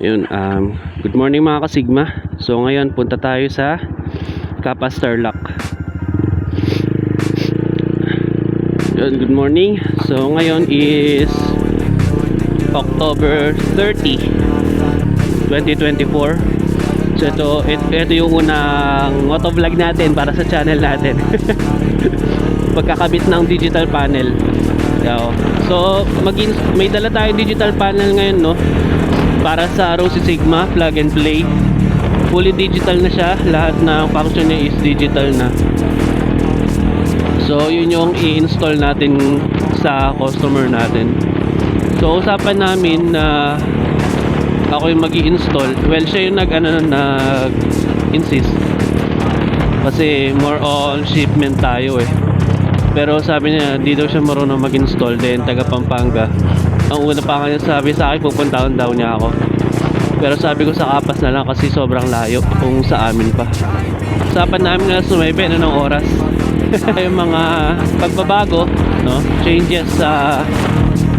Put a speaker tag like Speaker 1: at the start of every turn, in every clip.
Speaker 1: Yun, good morning mga kasigma. So ngayon punta tayo sa Kappa Starlock. Yun, good morning. So ngayon is October 30, 2024. So ito yung unang motovlog natin para sa channel natin. Pagkakabit ng digital panel. So may dala tayong digital panel ngayon, no? Para sa Rosy Sigma plug and play. Fully digital na siya. Lahat ng function niya is digital na. So yun yung i-install natin sa customer natin. So usapan namin na ako yung mag-i-install. Well, siya yung nag-insist. Kasi more on shipment tayo eh. Pero sabi niya, di daw siya marunong mag-install. Then taga Pampanga. Ang una pa nga niya sabi sa akin, pupuntahan daw niya ako. Pero sabi ko sa Kapas na lang kasi sobrang layo kung sa amin pa. Usapan namin na sumebe ng oras. Yung mga pagbabago, no? Changes sa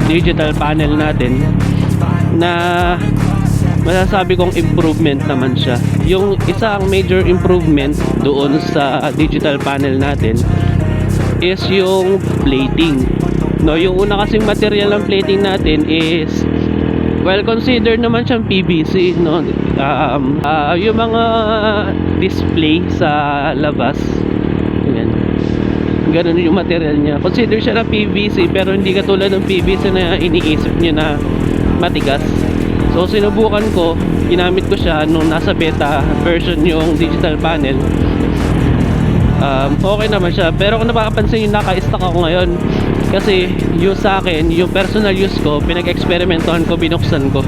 Speaker 1: digital panel natin na masasabi kong improvement naman siya. Yung isang major improvement doon sa digital panel natin is yung plating. No, yung una kasing material ng plating natin is well considered naman siyang PVC, no. Yung mga display sa labas, yan, ganun yung material niya. Consider siya na PVC pero hindi katulad ng PVC na iniisip niyo na matigas. So sinubukan ko, ginamit ko siya nung nasa beta version yung digital panel. Okay naman siya, pero kung napapansin yung naka-stock ako ngayon, kasi yung sa akin, yung personal use ko, pinag-experimentohan ko, binuksan ko.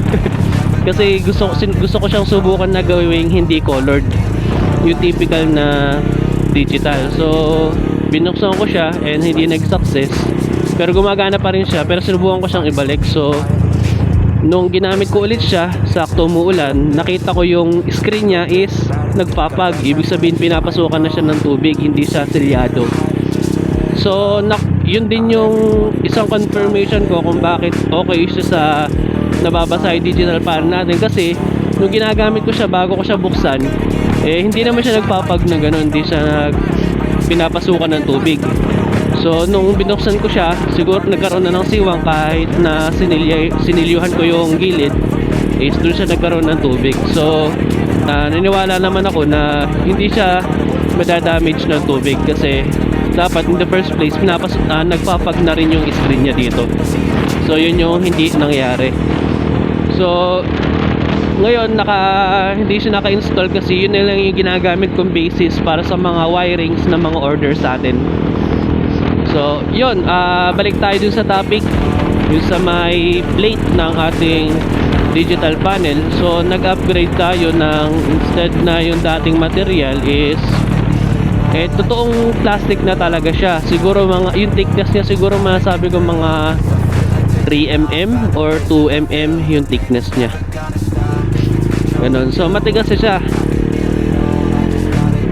Speaker 1: Kasi gusto ko siyang subukan na gawing hindi colored, yung typical na digital. So binuksan ko siya and hindi nag-success, pero gumagana pa rin siya. Pero sinubukan ko siyang ibalik. So nung ginamit ko ulit siya, sakto umuulan, nakita ko yung screen niya is nagpapag. Ibig sabihin pinapasukan na siya ng tubig, hindi siya selyado. So yun din yung isang confirmation ko kung bakit okay siya sa nababasa yung digital panel natin. Kasi nung ginagamit ko siya bago ko siya buksan, hindi naman siya nagpapag na gano'n, hindi siya pinapasukan ng tubig. So nung binuksan ko siya, siguro nagkaroon na ng siwang kahit na sinilyuhan ko yung gilid, is doon siya nagkaroon ng tubig. So naniniwala naman ako na hindi siya madadamage ng tubig kasi dapat in the first place nagpapag na rin yung screen niya dito. So yun yung hindi nangyari. So ngayon hindi siya naka-install kasi yun na lang yung ginagamit kong basis para sa mga wirings ng mga orders sa atin. So yun, balik tayo dun sa topic, yung sa may plate ng ating digital panel. So nag-upgrade tayo ng, instead na yung dating material is totoong plastic na talaga siya. Siguro yung thickness niya, siguro masasabi ko mga 3mm or 2mm yung thickness niya. Ganun. So matigas siya.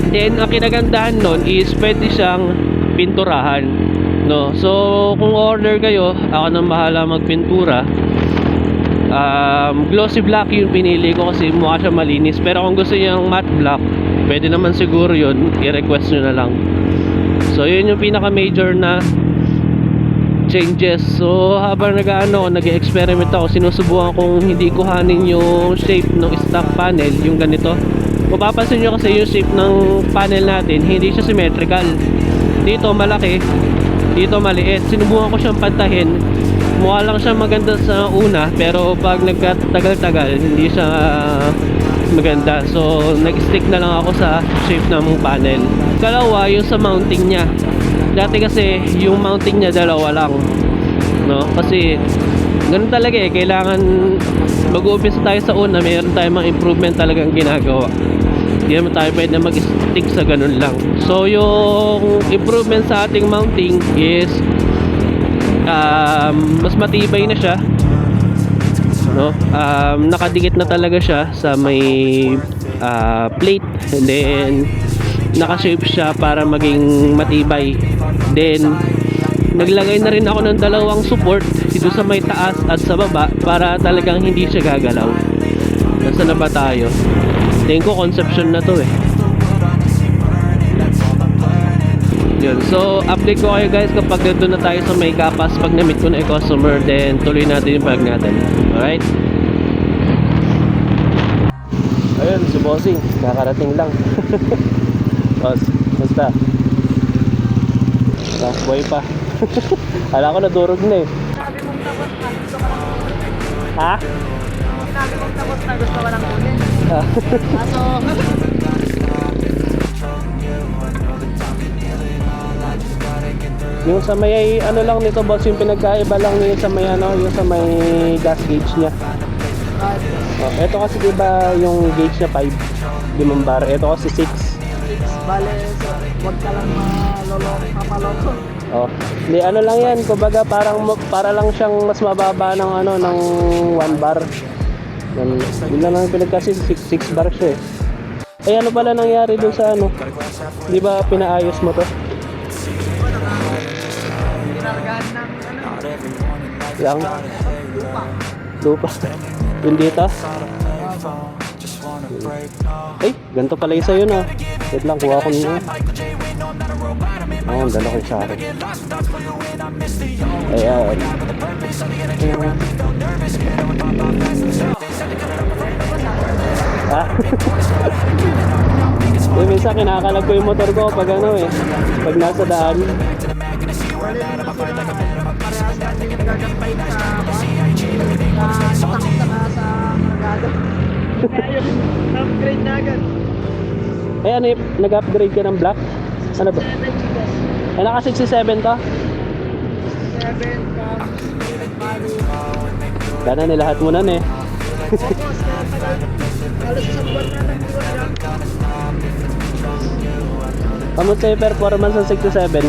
Speaker 1: Then ang kinagandahan nun is pwede siyang pinturahan, no. So kung order kayo, ako nang bahala magpintura. Glossy black yung pinili ko kasi mukha siya malinis. Pero kung gusto niyo yung matte black, pwede naman siguro yun, i-request nyo na lang. So yun yung pinaka major na changes. So habang nag-experiment ako, sinusubukan kong hindi kuhanin yung shape ng stock panel, yung ganito. Mapapansin nyo kasi yung shape ng panel natin, hindi siya symmetrical. Dito malaki, dito maliit. Sinubukan ko siyang pantahin, mukha lang siya maganda sa una, pero pag nagtagal-tagal hindi siya maganda. So nag-stick na lang ako sa shape ng panel. Kalawa yung sa mounting niya. Dati kasi yung mounting niya dalawa lang, no? Kasi ganun talaga kailangan mag-uumpisa tayo sa una, mayroon tayong mga improvement talagang ginagawa. Hindi naman tayo pwede mag-stick sa ganun lang. So yung improvement sa ating mounting is mas matibay na siya, no? Nakadikit na talaga siya sa may plate, and then naka-shape siya para maging matibay. Then naglagay na rin ako ng dalawang support dito sa may taas at sa baba para talagang hindi siya gagalaw. Nasaan na ba tayo? Tingin ko Concepcion na to eh. Yun. So, update ko kayo guys kapag nandun na tayo sa may kapas. Pag na-meet ko na yung customer, then tuloy natin yung vlog natin. Alright? Ayun, si Bossing. Kakarating lang. Boss, basta. Buhay pa. Kala ko nadurog na eh.
Speaker 2: Sabi mong tapos na, gusto ko lang ulit.
Speaker 1: Ha?
Speaker 2: Sabi mong tapos na, gusto ko lang ulit. Kaso,
Speaker 1: Yung sa may ano lang nito boss, yung pinagkaiba lang niya sa may ano, yung sa may gas gauge niya. Oh, ito kasi diba yung gauge niya 5, 5 bar. Ito kasi 6.
Speaker 2: bale, so, huwag ka lang mapaloko.
Speaker 1: Oh, hindi ano lang yan, kumbaga para lang siyang mas mababa ng ano ng 1 bar. Yun lang ang pinag kasi 6 bar siya eh. Eh ano pala nangyari dun sa ano? Di ba pinaayos mo to?
Speaker 2: Pinargahan ng ano,
Speaker 1: Lang?
Speaker 2: lupa.
Speaker 1: Lupa. Yung dito? Ay, ganito pala isa yun ah. Wait lang, kuha ko nyo. Oh, dala ko sa akin. Ayan. Ah? Eh, minsan kinakalag ko yung motor ko pag ano eh. Pag nasa daan.
Speaker 2: Bale, parehas natin yung gagampay sa natakot sa Maragado. Kaya yun, upgrade na agad.
Speaker 1: Eh, ano yung nag-upgrade ka ng black? Ano ba?
Speaker 2: 7 gigas.
Speaker 1: Eh, naka 67 to?
Speaker 2: 7 comes, bali.
Speaker 1: Sana nilahat mo na eh.
Speaker 2: Focus, kaya tagal. Halos isang buwan na lang ko na.
Speaker 1: Kamusta yung performance ng 67?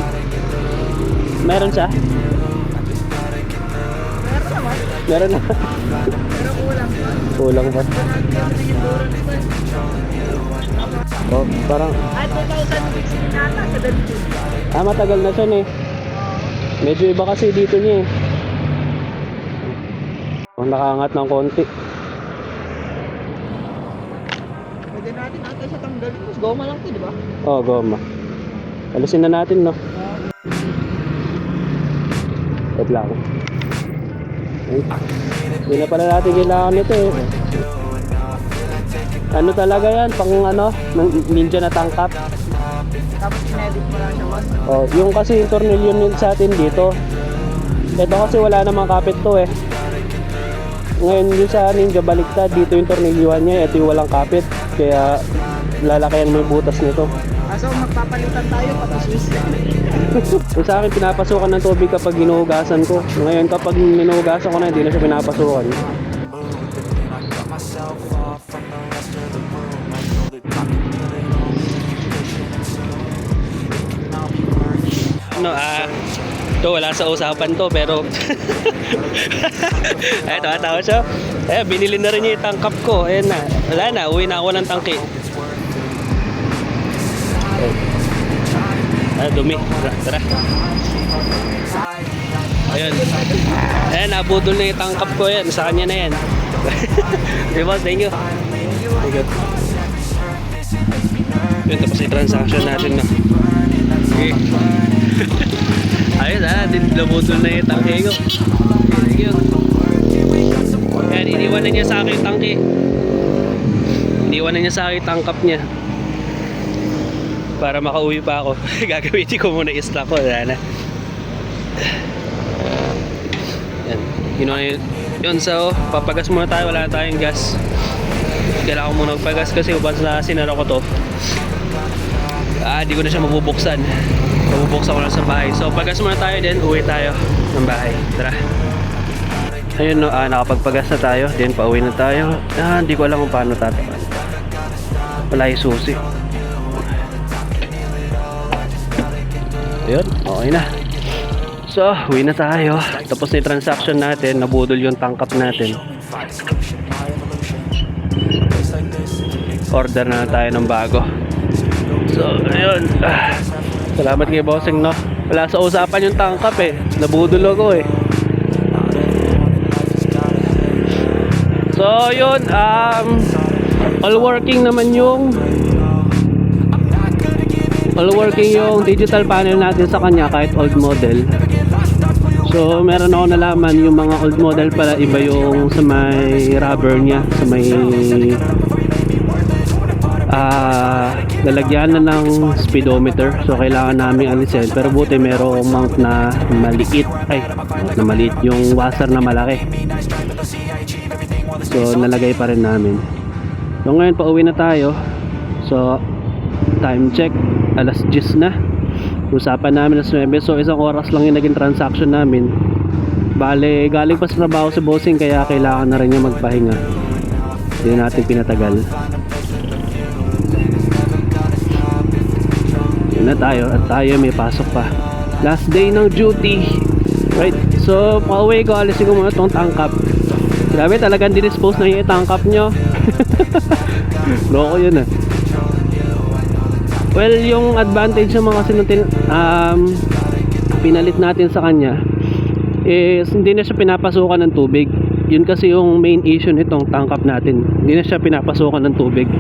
Speaker 1: Meron siya?
Speaker 2: Meron naman.
Speaker 1: Meron na.
Speaker 2: Pero kulang pa.
Speaker 1: Kulang pa.
Speaker 2: Naging endurance nito eh.
Speaker 1: Oh, parang,
Speaker 2: Ay, 2016 nata, 17.
Speaker 1: matagal na siya eh. Medyo iba kasi dito niya eh. Oh, nakaangat ng konti.
Speaker 2: Pwede natin natin sa tanggalin. Mas goma lang to, di ba?
Speaker 1: Oh, goma. Alisin na natin, no? Wait lang. Ay, hindi na pala natin kailangan nito eh. Ano talaga yan? Pang ano? Ninja na tangkap.
Speaker 2: Tapos in-edit mo lang siya, boss.
Speaker 1: Oh, yung kasi yung tornilyo yun sa atin dito. Ito kasi wala namang kapit to eh. Ngayon yung sa Ninja baliktad, dito yung tornilyuhan niya, ito yung walang kapit. Kaya lalakayan mo yung butas nito.
Speaker 2: So magpapalitan tayo pati Swiss.
Speaker 1: Yung sa akin pinapasukan ng tubig kapag ginuhugasan ko. Ngayon kapag minuhugasan ko na, hindi na siya pinapasukan. No, ito wala sa usapan to pero ay tawa siya. Eh binili na rin niya yung tangkap ko. Ayan na. Wala na, uwi na ako ng tangke. Dumi. Tara. Ayun. Ayan, nabudol na yung tangkap ko yan. Sa kanya na yan. Okay, boss, thank you. Thank you. Yun, tapos yung transaction natin na. Okay. Ayun, nabudol na yung tangke ko. Thank you. Ayan, iniwanan niya sa akin yung tangke. Iniwanan niya sa akin yung tangkap niya. Para makauwi pa ako. Gagamitin ko muna isla ko. Yan. Yun, so papagas muna tayo. Wala na tayong gas. Kailangan ko muna magpagas kasi once na sinara ko to, di ko na siya mabubuksan. Mabubuksan ko lang sa bahay. So pagas muna tayo din. Uwi tayo ng bahay. Tara. Ayun, no, nakapagpagas na tayo. Then pauwi na tayo. Hindi ko alam kung paano tatapan. Wala yung susi. Ayun, okay na. So, uwi na tayo. Tapos na yung transaction natin. Nabudol yung tangkap natin. Order na tayo ng bago. So, ayun. Salamat kay Bossing, no? Wala sa usapan yung tangkap eh. Nabudol ako eh. So, So yun, all working yung digital panel natin sa kanya kahit old model. So meron ako nalaman yung mga old model pala iba yung sa may rubber niya, sa may lalagyan na ng speedometer. So kailangan namin alisin, pero buti merong mount na maliit, yung washer na malaki. So nalagay pa rin namin. So ngayon pauwi na tayo. So time check, alas 10 na. Usapan namin alas 9. So isang oras lang yung naging transaction namin. Bale, galing pa sa trabaho si bossing, kaya kailangan na rin niya magpahinga. Hindi natin pinatagal. Yun na tayo, at tayo may pasok pa. Last day ng duty. Right, so pauwi ko, alisin ko muna itong tangkap. Grabe, talagang dinispose na yung tangkap nyo. Loko yun ah. Well, yung advantage naman kasi nung pinalit natin sa kanya is hindi na siya pinapasukan ng tubig. Yun kasi yung main issue nitong tangkap natin. Hindi na siya pinapasukan ng tubig.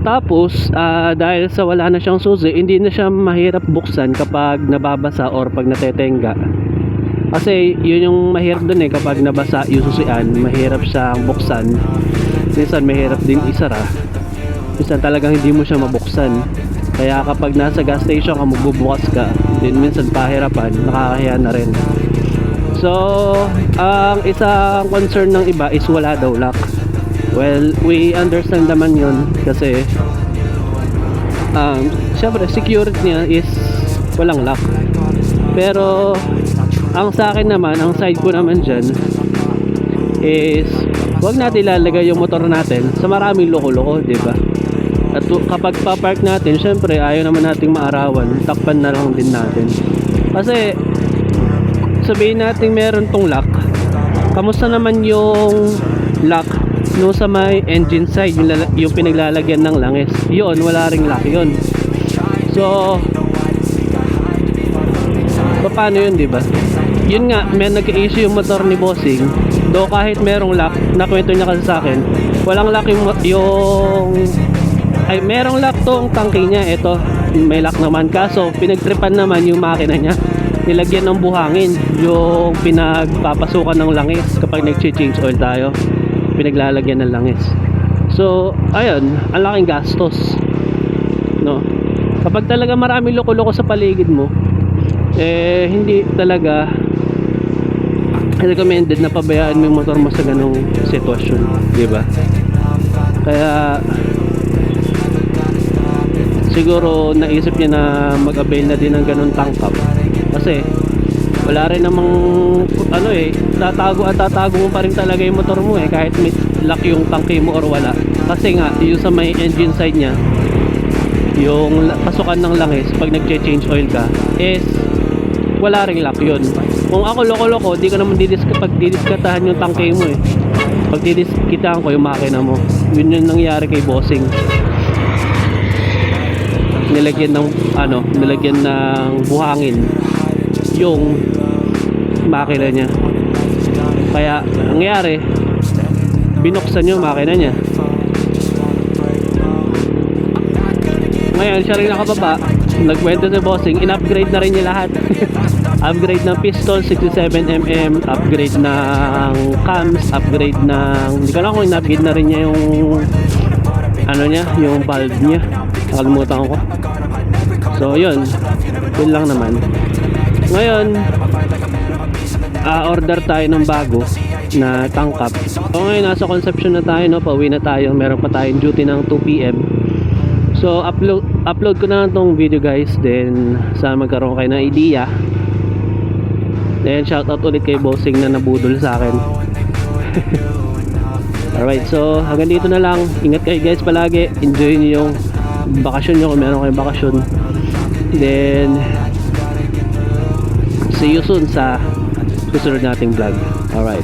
Speaker 1: Tapos, dahil sa wala na siyang susi, hindi na siya mahirap buksan kapag nababasa or pag natetenga. Kasi yun yung mahirap dun eh, kapag nabasa yung susian, mahirap siyang buksan. Minsan mahirap din isara. Minsan talagang hindi mo siya mabuksan. Kaya kapag nasa gas station ka, magbubukas ka, din minsan pahirapan, nakakahiya na rin. So, ang isang concern ng iba is wala daw lock. Well, we understand naman yun kasi syempre security niya is walang lock. Pero ang sa akin naman, ang side ko naman dyan is wag natin ilalagay yung motor natin sa maraming loko-loko, diba? At kapag pa-park natin, syempre ayaw naman nating maarawan, takpan na lang din natin. Kasi sabihin natin meron tong lock, kamusta naman yung lock no sa may engine side, yung pinaglalagyan ng langis? Yun, wala ring lock yun. So paano yun, diba? Yun nga, may nag-issue yung motor ni bossing. Do kahit merong lock, nakwento niya kasi sa akin, walang lock merong lock tong tangke niya. Ito, may lock naman, kaso pinagtripan naman yung makina niya. Nilagyan ng buhangin yung pinagpapasukan ng langis kapag nag-change oil tayo. Pinaglalagyan ng langis. So, ayun, ang laking gastos. No? Kapag talaga maraming loko-loko sa paligid mo, hindi talaga recommended na pabayaan mo yung motor mo sa ganong sitwasyon, di ba? Kaya siguro naisip niya na mag-avail na din ng ganong tangkap kasi wala rin namang tatago mo pa rin talaga yung motor mo kahit may lock yung tangke mo or wala. Kasi nga yung sa may engine side niya, yung pasukan ng langis pag nag-change oil ka is wala ring lock yun. Kung ako loko-loko, di ko naman didiskatahan yung tangke mo Pag didiskitahan ko yung makina mo. Yun yung nangyari kay bossing. Nilagyan ng buhangin yung makina niya. Kaya nangyari, binuksan yung makina niya. Ngayon siya rin nakababa, nagkwento si bossing, in-upgrade na rin niya lahat. Upgrade ng piston 67mm, upgrade ng cams, upgrade ng, hindi ko lang kung in-upgrade na rin niya yung yung valve niya. Nakalimutan ko. So yun lang naman. Ngayon order tayo ng bago na tangkap. So ngayon nasa Concepcion na tayo, pauwi na tayo. Meron pa tayong duty ng 2 PM. So upload ko na lang tong video guys, then sana magkaroon kayo ng idea. Then shoutout ulit kay bossing na nabudol sa akin. Alright, so hanggang dito na lang. Ingat kayo guys palagi. Enjoy niyo yung bakasyon nyo kung meron kayong bakasyon. Then see you soon sa susunod nating vlog. Alright.